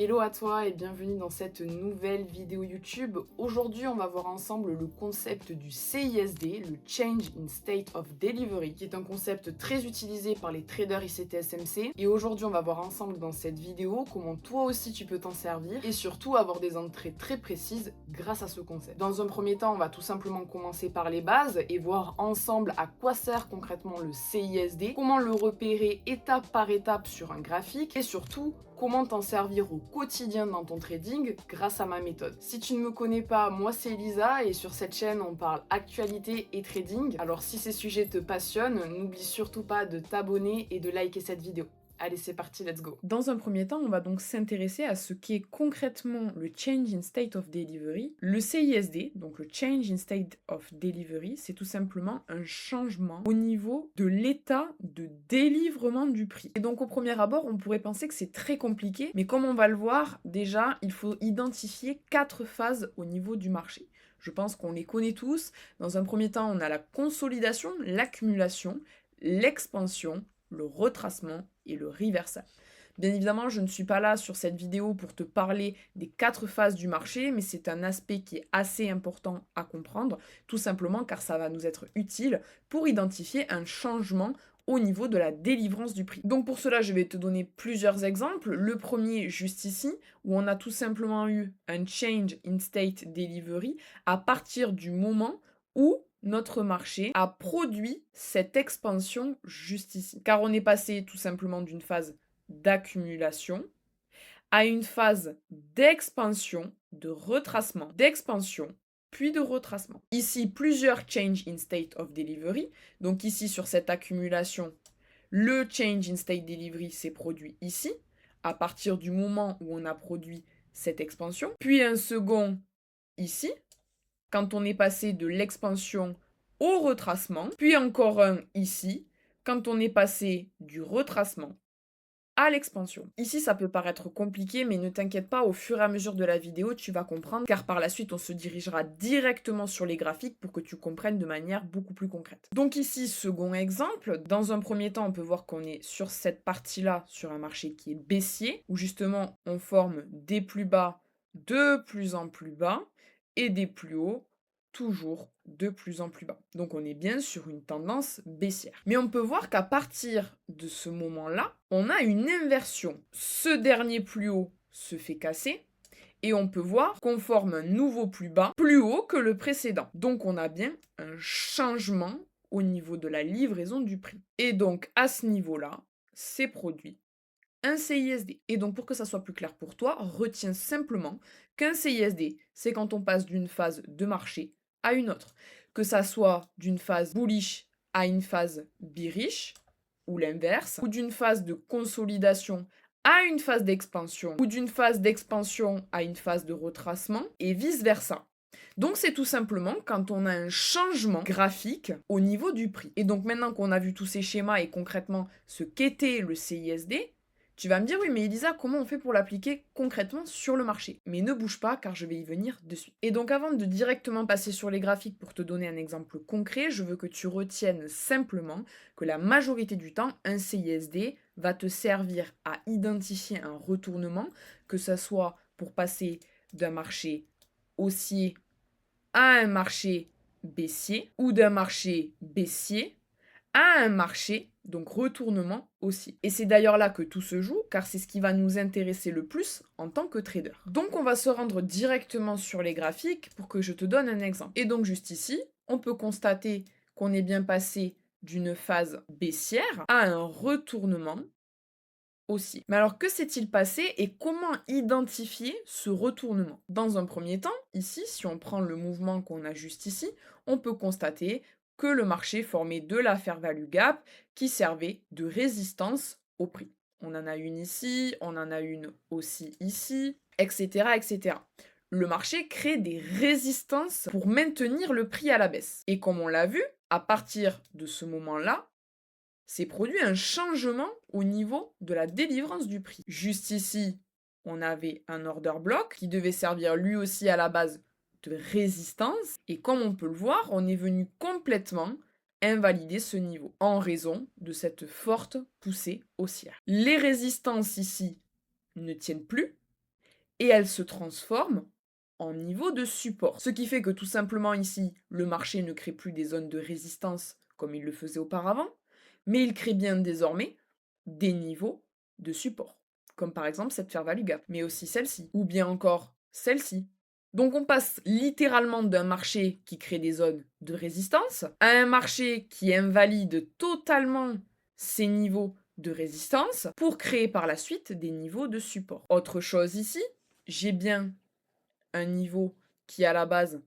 Hello à toi et bienvenue dans cette nouvelle vidéo YouTube. Aujourd'hui, on va voir ensemble le concept du CISD, le Change in State of Delivery, qui est un concept très utilisé par les traders ICT-SMC. Et aujourd'hui, on va voir ensemble dans cette vidéo comment toi aussi tu peux t'en servir et surtout avoir des entrées très précises grâce à ce concept. Dans un premier temps, on va tout simplement commencer par les bases et voir ensemble à quoi sert concrètement le CISD, comment le repérer étape par étape sur un graphique et surtout comment t'en servir au quotidien dans ton trading grâce à ma méthode. Si tu ne me connais pas, moi c'est Elisa et sur cette chaîne on parle actualité et trading. Alors si ces sujets te passionnent, n'oublie surtout pas de t'abonner et de liker cette vidéo. Allez, c'est parti, let's go. Dans un premier temps, on va donc s'intéresser à ce qu'est concrètement le Change in State of Delivery. Le CISD, donc le Change in State of Delivery, c'est tout simplement un changement au niveau de l'état de délivrement du prix. Et donc au premier abord, on pourrait penser que c'est très compliqué, mais comme on va le voir, déjà, il faut identifier 4 phases au niveau du marché. Je pense qu'on les connaît tous. Dans un premier temps, on a la consolidation, l'accumulation, l'expansion, le retracement et le reversal. Bien évidemment, je ne suis pas là sur cette vidéo pour te parler des 4 phases du marché, mais c'est un aspect qui est assez important à comprendre, tout simplement car ça va nous être utile pour identifier un changement au niveau de la délivrance du prix. Donc pour cela, je vais te donner plusieurs exemples. Le premier, juste ici, où on a tout simplement eu un change in state delivery à partir du moment où notre marché a produit cette expansion juste ici. Car on est passé tout simplement d'une phase d'accumulation à une phase d'expansion, de retracement, d'expansion, puis de retracement. Ici, plusieurs change in state of delivery. Donc ici, sur cette accumulation, le change in state delivery s'est produit ici, à partir du moment où on a produit cette expansion. Puis un second ici, quand on est passé de l'expansion au retracement, puis encore un ici, quand on est passé du retracement à l'expansion. Ici, ça peut paraître compliqué, mais ne t'inquiète pas, au fur et à mesure de la vidéo, tu vas comprendre, car par la suite, on se dirigera directement sur les graphiques pour que tu comprennes de manière beaucoup plus concrète. Donc ici, second exemple, dans un premier temps, on peut voir qu'on est sur cette partie-là, sur un marché qui est baissier, où justement, on forme des plus bas de plus en plus bas, et des plus hauts toujours de plus en plus bas. Donc on est bien sur une tendance baissière. Mais on peut voir qu'à partir de ce moment-là, on a une inversion. Ce dernier plus haut se fait casser et on peut voir qu'on forme un nouveau plus bas, plus haut que le précédent. Donc on a bien un changement au niveau de la livraison du prix. Et donc à ce niveau-là, c'est produit un CISD. Et donc pour que ça soit plus clair pour toi, retiens simplement qu'un CISD, c'est quand on passe d'une phase de marché à une autre. Que ça soit d'une phase bullish à une phase bearish, ou l'inverse, ou d'une phase de consolidation à une phase d'expansion, ou d'une phase d'expansion à une phase de retracement, et vice-versa. Donc c'est tout simplement quand on a un changement graphique au niveau du prix. Et donc maintenant qu'on a vu tous ces schémas et concrètement ce qu'était le CISD, tu vas me dire, oui, mais Elisa, comment on fait pour l'appliquer concrètement sur le marché? Mais ne bouge pas, car je vais y venir de suite. Et donc, avant de directement passer sur les graphiques pour te donner un exemple concret, je veux que tu retiennes simplement que la majorité du temps, un CISD va te servir à identifier un retournement, que ce soit pour passer d'un marché haussier à un marché baissier, ou d'un marché baissier à un marché, donc retournement aussi. Et c'est d'ailleurs là que tout se joue, car c'est ce qui va nous intéresser le plus en tant que trader. Donc on va se rendre directement sur les graphiques pour que je te donne un exemple. Et donc juste ici, on peut constater qu'on est bien passé d'une phase baissière à un retournement aussi. Mais alors que s'est-il passé et comment identifier ce retournement? Dans un premier temps, ici, si on prend le mouvement qu'on a juste ici, on peut constater que le marché formait de la fair value gap qui servait de résistance au prix. On en a une ici, on en a une aussi ici, etc., etc. Le marché crée des résistances pour maintenir le prix à la baisse. Et comme on l'a vu, à partir de ce moment-là, s'est produit un changement au niveau de la délivrance du prix. Juste ici, on avait un order block qui devait servir lui aussi à la base de résistance. Et comme on peut le voir, on est venu complètement invalider ce niveau en raison de cette forte poussée haussière. Les résistances ici ne tiennent plus. et elle se transforme en niveau de support. Ce qui fait que tout simplement ici, le marché ne crée plus des zones de résistance comme il le faisait auparavant, mais il crée bien désormais des niveaux de support, comme par exemple cette fair value gap, mais aussi celle-ci, ou bien encore celle-ci. Donc on passe littéralement d'un marché qui crée des zones de résistance à un marché qui invalide totalement ces niveaux de résistance pour créer par la suite des niveaux de support. Autre chose ici, j'ai bien un niveau qui à la base,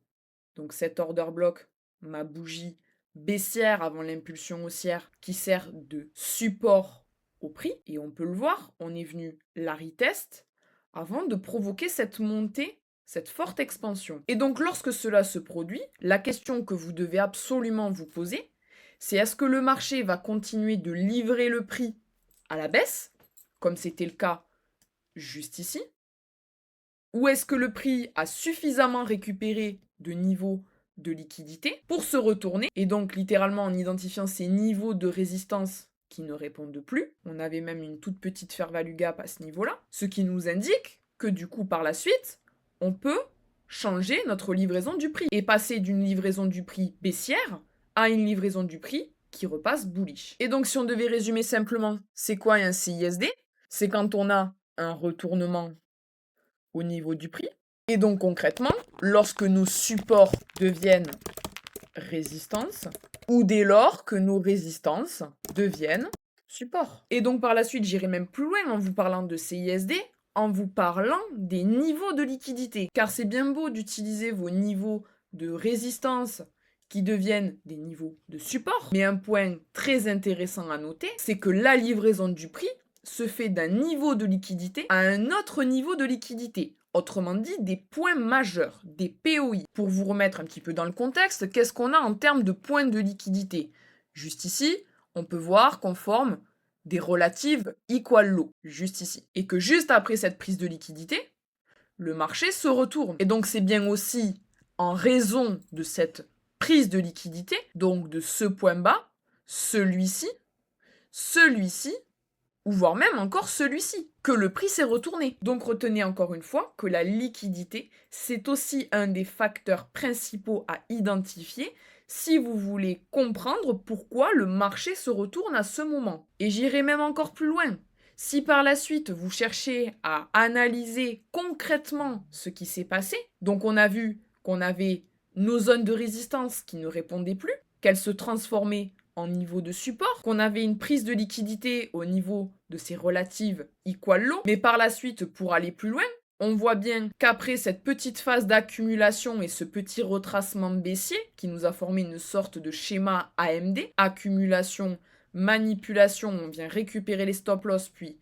donc cet order block, ma bougie baissière avant l'impulsion haussière, qui sert de support au prix. Et on peut le voir, on est venu la retest avant de provoquer cette montée, cette forte expansion. Et donc lorsque cela se produit, la question que vous devez absolument vous poser, c'est est-ce que le marché va continuer de livrer le prix à la baisse, comme c'était le cas juste ici, ou est-ce que le prix a suffisamment récupéré de niveaux de liquidité pour se retourner et donc littéralement en identifiant ces niveaux de résistance qui ne répondent plus. On avait même une toute petite fair value gap à ce niveau-là, ce qui nous indique que du coup par la suite, on peut changer notre livraison du prix et passer d'une livraison du prix baissière à une livraison du prix qui repasse bullish. Et donc si on devait résumer simplement, c'est quoi un CISD? C'est quand on a un retournement au niveau du prix. Et donc concrètement, lorsque nos supports deviennent résistance, ou dès lors que nos résistances deviennent supports. Et donc par la suite, j'irai même plus loin en vous parlant de CISD, en vous parlant des niveaux de liquidité. Car c'est bien beau d'utiliser vos niveaux de résistance qui deviennent des niveaux de support, mais un point très intéressant à noter, c'est que la livraison du prix se fait d'un niveau de liquidité à un autre niveau de liquidité. Autrement dit, des points majeurs, des POI. Pour vous remettre un petit peu dans le contexte, qu'est-ce qu'on a en termes de points de liquidité? Juste ici, on peut voir qu'on forme des relatives equal low, juste ici. Et que juste après cette prise de liquidité, le marché se retourne. Et donc c'est bien aussi en raison de cette prise de liquidité, donc de ce point bas, celui-ci, ou voire même encore celui-ci, que le prix s'est retourné. Donc retenez encore une fois que la liquidité, c'est aussi un des facteurs principaux à identifier si vous voulez comprendre pourquoi le marché se retourne à ce moment. Et j'irai même encore plus loin. Si par la suite vous cherchez à analyser concrètement ce qui s'est passé, donc on a vu qu'on avait nos zones de résistance qui ne répondaient plus, qu'elles se transformaient en niveau de support, qu'on avait une prise de liquidité au niveau de ces relatives equal low, mais par la suite, pour aller plus loin, on voit bien qu'après cette petite phase d'accumulation et ce petit retracement baissier qui nous a formé une sorte de schéma AMD, accumulation, manipulation, on vient récupérer les stop loss puis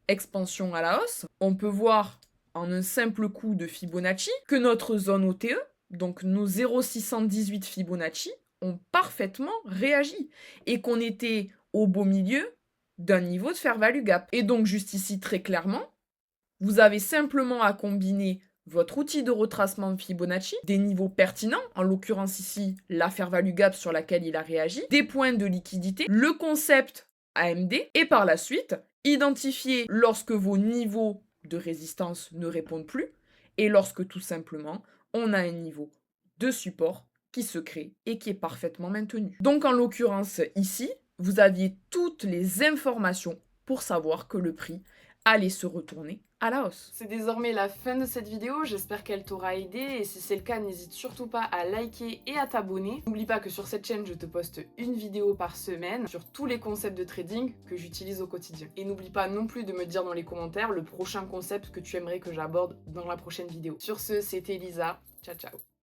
expansion à la hausse, on peut voir en un simple coup de Fibonacci que notre zone OTE, donc nos 0,618 Fibonacci, ont parfaitement réagi et qu'on était au beau milieu d'un niveau de fair value gap. Et donc juste ici très clairement, vous avez simplement à combiner votre outil de retracement Fibonacci, des niveaux pertinents, en l'occurrence ici la fair value gap sur laquelle il a réagi, des points de liquidité, le concept AMD et par la suite identifier lorsque vos niveaux de résistance ne répondent plus et lorsque tout simplement on a un niveau de support qui se crée et qui est parfaitement maintenu. Donc en l'occurrence ici, vous aviez toutes les informations pour savoir que le prix allait se retourner à la hausse. C'est désormais la fin de cette vidéo, j'espère qu'elle t'aura aidé et si c'est le cas, n'hésite surtout pas à liker et à t'abonner. N'oublie pas que sur cette chaîne, je te poste une vidéo par semaine sur tous les concepts de trading que j'utilise au quotidien. Et n'oublie pas non plus de me dire dans les commentaires le prochain concept que tu aimerais que j'aborde dans la prochaine vidéo. Sur ce, c'était Lisa, ciao ciao.